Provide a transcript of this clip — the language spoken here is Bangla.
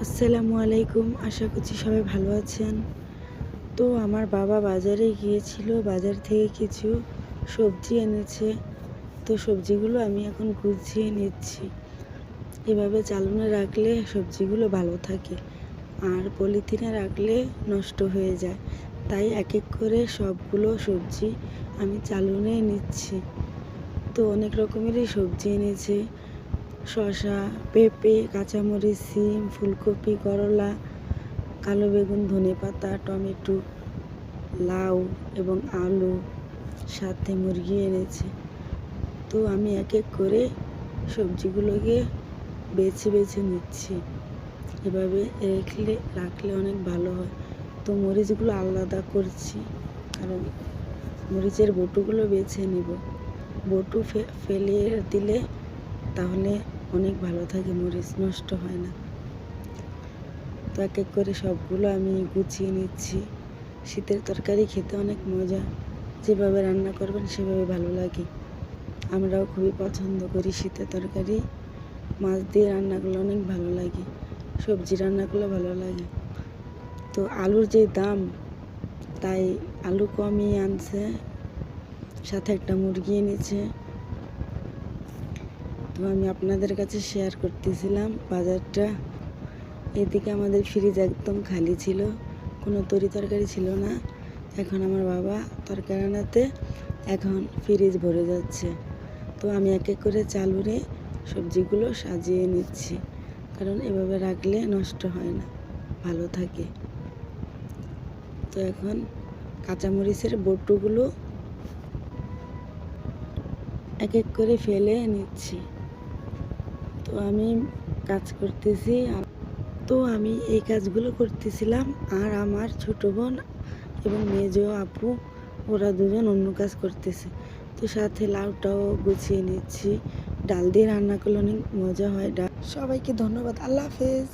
আসসালামু আলাইকুম। আশা করছি সবাই ভালো আছেন। তো আমার বাবা বাজারে গিয়েছিল, বাজার থেকে কিছু সবজি এনেছে। তো সবজিগুলো আমি এখন গুছিয়ে নিচ্ছি। এভাবে চালনে রাখলে সবজিগুলো ভালো থাকে, আর পলিথিনে রাখলে নষ্ট হয়ে যায়। তাই এক এক করে সবগুলো সবজি আমি চালনে নিচ্ছি। তো অনেক রকমেরই সবজি এনেছে: শসা, পেঁপে, কাঁচামরিচ, সিম, ফুলকপি, করলা, কালো বেগুন, ধনেপাতা, টমেটো, লাউ এবং আলু, সাথে মুরগি এনেছে। তো আমি এক এক করে সবজিগুলোকে বেছে বেছে নিচ্ছি। এভাবে রাখলে অনেক ভালো হয়। তো মরিচগুলো আলাদা করছি, কারণ মরিচের বটুগুলো বেছে নিব। বটু ফেলে দিলে তাহলে অনেক ভালো থাকে, মরিচ নষ্ট হয় না। তো এক এক করে সবগুলো আমি গুছিয়ে নিচ্ছি। শীতের তরকারি খেতে অনেক মজা। যেভাবে রান্না করবেন সেভাবে ভালো লাগে। আমরাও খুবই পছন্দ করি শীতের তরকারি। মাছ দিয়ে রান্না করলে অনেক ভালো লাগে, সবজি রান্না করলে ভালো লাগে। তো আলুর যে দাম, তাই আলু কমই আনছে, সাথে একটা মুরগি এনেছে। তো আমি আপনাদের কাছে শেয়ার করতেছিলাম বাজারটা। এদিকে আমাদের ফ্রিজ একদম খালি ছিল, কোনো তরকারি ছিল না। এখন আমার বাবা তরকারি আনাতে এখন ফ্রিজ ভরে যাচ্ছে। তো আমি এক এক করে চালুরে সবজিগুলো সাজিয়ে নিচ্ছি, কারণ এভাবে রাখলে নষ্ট হয় না, ভালো থাকে। তো এখন কাঁচামরিচের বটুগুলো এক এক করে ফেলে নিচ্ছি। তো আমি কাজ করতেছি। তো আমি এই কাজগুলো করতেছিলাম, আর আমার ছোট বোন এবং মেজো আপু, ওরা দুজন অন্য কাজ করতেছে। তো সাথে লাউটাও গুছিয়ে নিচ্ছি। ডাল দিয়ে রান্না করলে অনেক মজা হয়। সবাইকে ধন্যবাদ। আল্লাহ হাফেজ।